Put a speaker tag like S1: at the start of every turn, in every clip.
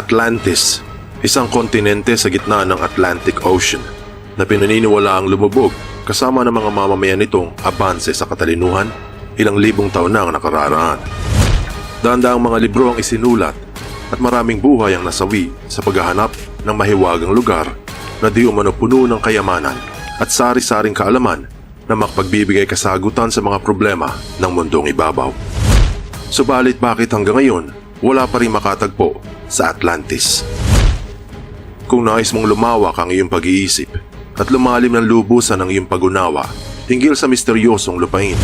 S1: Atlantis, isang kontinente sa gitna ng Atlantic Ocean na pinaniniwalaang lumubog kasama ng mga mamamayan nitong abanse sa katalinuhan ilang libong taon na ang nakararaan. Daang mga libro ang isinulat at maraming buhay ang nasawi sa paghahanap ng mahiwagang lugar na di umano puno ng kayamanan at sari-saring kaalaman na makapagbibigay kasagutan sa mga problema ng mundong ibabaw. Subalit bakit hanggang ngayon wala pa rin makatagpo sa Atlantis? Kung nais mong lumawak ang iyong pag-iisip at lumalim ng lubusan ang iyong pag-unawa hinggil sa misteryosong lupain,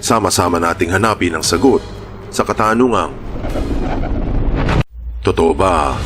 S1: sama-sama nating hanapin ang sagot sa katanungang, totoo ba?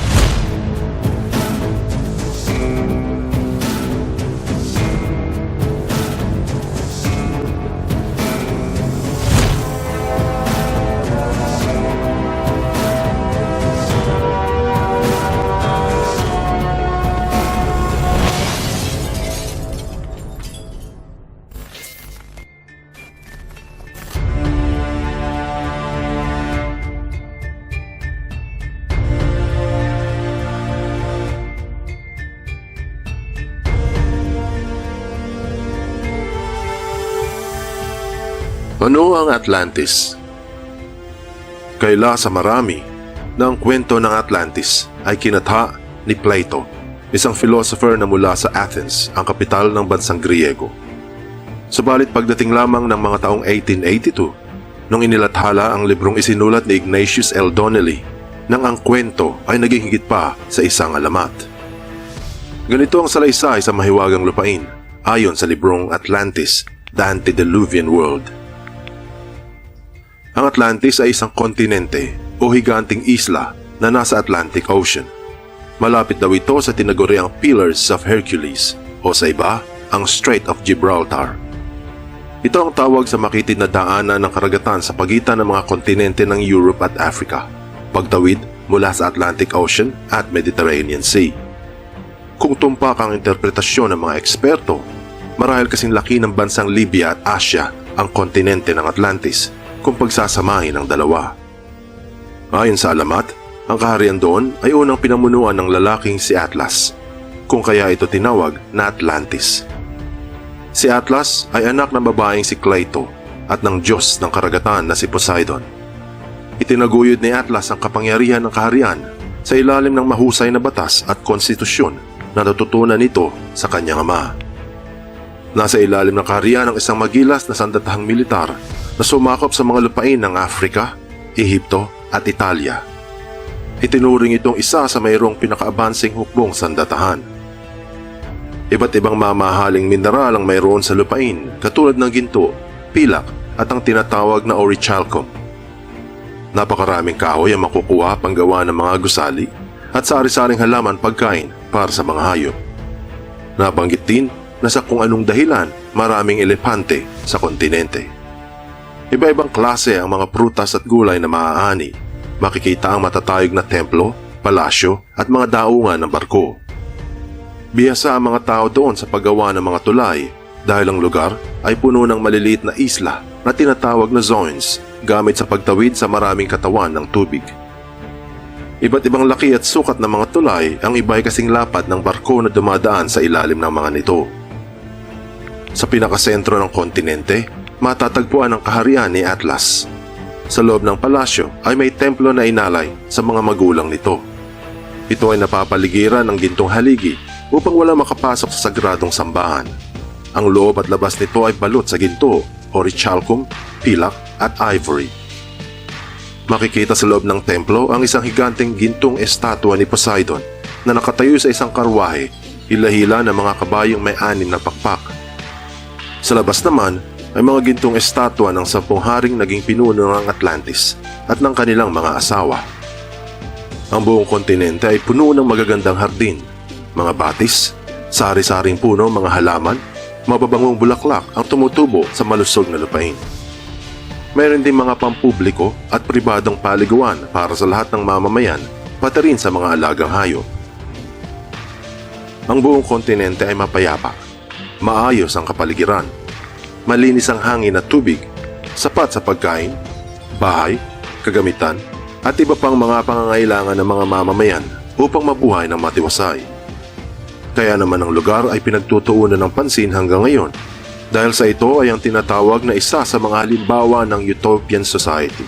S1: Ano ang Atlantis? Kaila sa marami na ang kwento ng Atlantis ay kinatha ni Plato, isang philosopher na mula sa Athens, ang kapital ng bansang Griego. Subalit pagdating lamang ng mga taong 1882, nung inilathala ang librong isinulat ni Ignatius L. Donnelly, nang ang kwento ay naging higit pa sa isang alamat. Ganito ang salaysay sa mahiwagang lupain ayon sa librong Atlantis, The Antediluvian World. Ang Atlantis ay isang kontinente o higanting isla na nasa Atlantic Ocean. Malapit daw ito sa tinaguriang Pillars of Hercules o sa iba, ang Strait of Gibraltar. Ito ang tawag sa makitid na daanan ng karagatan sa pagitan ng mga kontinente ng Europe at Africa, pagtawid mula sa Atlantic Ocean at Mediterranean Sea. Kung tumpak ang interpretasyon ng mga eksperto, marahil kasing laki ng bansang Libya at Asia ang kontinente ng Atlantis kung pagsasamahin ang dalawa. Ayon sa alamat, ang kaharian doon ay unang pinamunuan ng lalaking si Atlas, kung kaya ito tinawag na Atlantis. Si Atlas ay anak ng babaeng si Cleito at ng Diyos ng karagatan na si Poseidon. Itinaguyod ni Atlas ang kapangyarihan ng kaharian sa ilalim ng mahusay na batas at konstitusyon na natutunan nito sa kanyang ama. Nasa ilalim ng kaharian ng isang magilas na sandatahang militar na sumakop sa mga lupain ng Afrika, Ehipto at Italia. Itinuring itong isa sa mayroong pinakaabansing hukbong sandatahan. Iba't ibang mamahaling mineral ang mayroon sa lupain katulad ng ginto, pilak at ang tinatawag na orichalcum. Napakaraming kahoy ang makukuha panggawa ng mga gusali at sari-saring halaman pagkain para sa mga hayop. Nabanggit din na sa kung anong dahilan maraming elepante sa kontinente. Iba-ibang klase ang mga prutas at gulay na maaani. Makikita ang matatayog na templo, palasyo at mga daungan ng barko. Bihasa ang mga tao doon sa paggawa ng mga tulay dahil ang lugar ay puno ng maliliit na isla na tinatawag na zones gamit sa pagtawid sa maraming katawan ng tubig. Iba't ibang laki at sukat ng mga tulay, ang iba ay kasing lapad ng barko na dumadaan sa ilalim ng mga nito. Sa pinakasentro ng kontinente, matatagpuan ang kaharian ni Atlas. Sa loob ng palasyo ay may templo na inalay sa mga magulang nito. Ito ay napapaligiran ng gintong haligi upang wala makapasok sa sagradong sambahan. Ang loob at labas nito ay balot sa ginto, orichalcum, pilak at ivory. Makikita sa loob ng templo ang isang higanteng gintong estatwa ni Poseidon na nakatayo sa isang karwahe, hila-hila ng mga kabayong may 6 na pakpak. Sa labas naman ay mga gintong estatwa ng 10 haring naging pinuno ng Atlantis at ng kanilang mga asawa. Ang buong kontinente ay puno ng magagandang hardin, mga batis, sari-saring puno, mga halaman, mababangong bulaklak ang tumutubo sa malusog na lupain. Mayroon din mga pampubliko at pribadong paliguan para sa lahat ng mamamayan, pati rin sa mga alagang hayop. Ang buong kontinente ay mapayapa, maayos ang kapaligiran, malinis ang hangin at tubig, sapat sa pagkain, bahay, kagamitan, at iba pang mga pangangailangan ng mga mamamayan upang mabuhay ng matiwasay. Kaya naman ang lugar ay pinagtutuunan ng pansin hanggang ngayon dahil sa ito ay ang tinatawag na isa sa mga halimbawa ng utopian society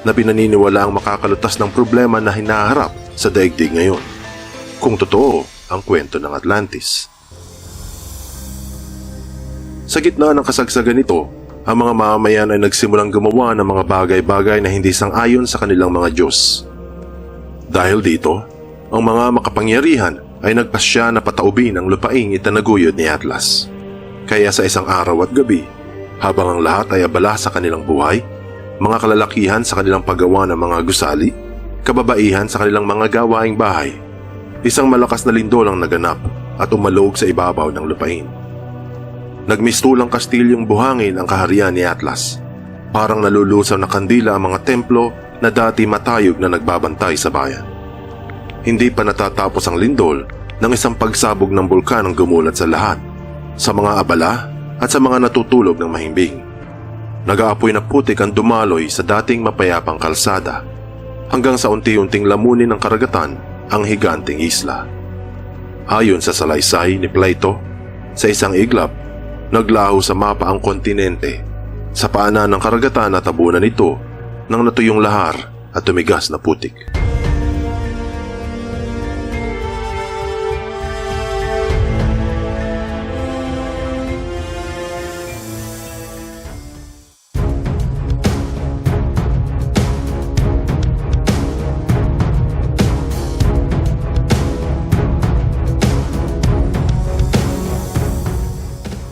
S1: na pinaniniwalaang makakalutas ng problema na hinaharap sa daigdig ngayon. Kung totoo ang kwento ng Atlantis. Sa gitna ng kasagsagan nito, ang mga mamamayan ay nagsimulang gumawa ng mga bagay-bagay na hindi sang-ayon sa kanilang mga Diyos. Dahil dito, ang mga makapangyarihan ay nagpasya na pataubin ang lupaing itanaguyod ni Atlas. Kaya sa isang araw at gabi, habang ang lahat ay abala sa kanilang buhay, mga kalalakihan sa kanilang paggawa ng mga gusali, kababaihan sa kanilang mga gawaing bahay, isang malakas na lindol ang naganap at umalog sa ibabaw ng lupain. Nagmistulang kastilyong buhangin ang kaharian ni Atlas. Parang nalulusaw na kandila ang mga templo na dati matayog na nagbabantay sa bayan. Hindi pa natatapos ang lindol nang isang pagsabog ng bulkan ang gumulat sa lahat, sa mga abala at sa mga natutulog ng mahimbing. Nag-aapoy na putik ang dumaloy sa dating mapayapang kalsada hanggang sa unti-unting lamunin ng karagatan ang higanting isla. Ayon sa salaysay ni Plato, sa isang iglap, naglaho sa mapa ang kontinente. Sa paanan ng karagatan at tabunan nito ng natuyong lahar at tumigas na putik.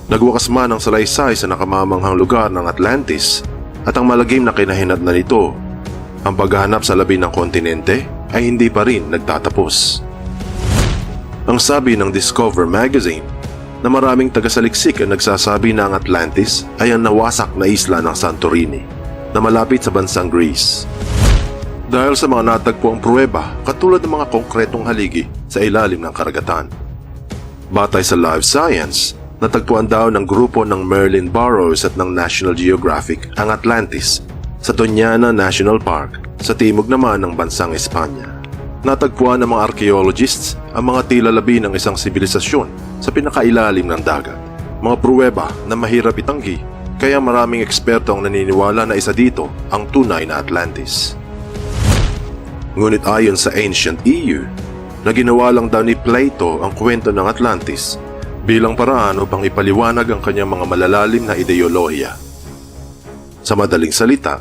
S1: Nagwakas man ang salaysay sa nakamamanghang lugar ng Atlantis at ang malagim na kinahinatnan nito. Ang paghahanap sa labi ng kontinente ay hindi pa rin nagtatapos. Ang sabi ng Discover magazine na maraming tagasaliksik ang nagsasabi na ang Atlantis ay ang nawasak na isla ng Santorini na malapit sa bansang Greece. Dahil sa mga natagpuang pruweba katulad ng mga konkretong haligi sa ilalim ng karagatan. Batay sa Live Science, natagpuan daw ng grupo ng Merlin Burrows at ng National Geographic ang Atlantis sa Doñana National Park sa timog naman ng bansang Espanya. Natagpuan ng mga archaeologists ang mga tila labi ng isang sibilisasyon sa pinakailalim ng dagat. Mga pruweba na mahirap itanggi kaya maraming eksperto ang naniniwala na isa dito ang tunay na Atlantis. Ngunit ayon sa Ancient EU, na ginawa lang daw ni Plato ang kwento ng Atlantis bilang paraan upang ipaliwanag ang kanyang mga malalalim na ideolohiya. Sa madaling salita,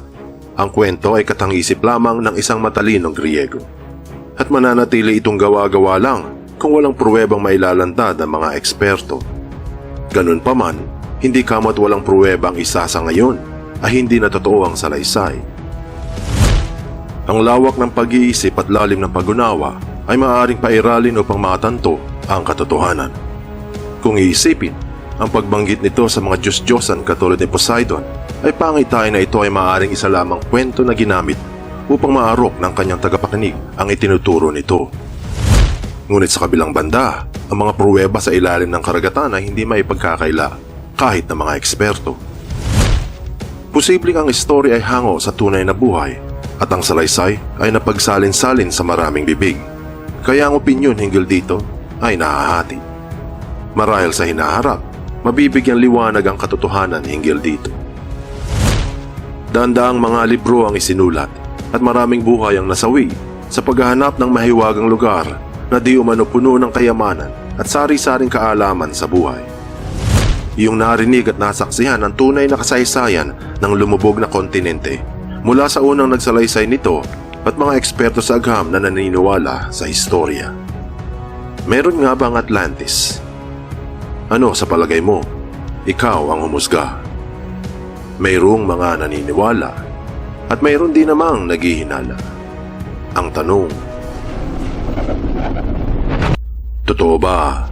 S1: ang kwento ay katangisip lamang ng isang matalinong Griego at mananatili itong gawa-gawa lang kung walang pruwebang mailalantad ng mga eksperto. Ganun pa man, hindi kamat walang pruwebang isa sa ngayon ay hindi na totoo ang salaysay. Ang lawak ng pag-iisip at lalim ng pag-unawa ay maaaring pairalin upang matanto ang katotohanan. Kung iisipin, ang pagbanggit nito sa mga Diyos-Diyosan katulad ni Poseidon ay pangitay na ito ay maaaring isa lamang kwento na ginamit upang maarok ng kanyang tagapakinig ang itinuturo nito. Ngunit sa kabilang banda, ang mga pruweba sa ilalim ng karagatan ay hindi maipagkakaila kahit ng mga eksperto. Posibleng ang istorya ay hango sa tunay na buhay at ang salaysay ay napagsalin-salin sa maraming bibig. Kaya ang opinyon hinggil dito ay nahahati. Marahil sa hinaharap, mabibigyan liwanag ang katotohanan hinggil dito. Daang-daang mga libro ang isinulat at maraming buhay ang nasawi sa paghahanap ng mahiwagang lugar na di umano puno ng kayamanan at sari-saring kaalaman sa buhay. Iyong narinig at nasaksihan ang tunay na kasaysayan ng lumubog na kontinente mula sa unang nagsalaysay nito at mga eksperto sa agham na naniniwala sa historya. Meron nga ba ang Atlantis? Ano sa palagay mo? Ikaw ang humusga. Mayroong mga naniniwala at mayroon din namang naghihinala. Ang tanong, totoo ba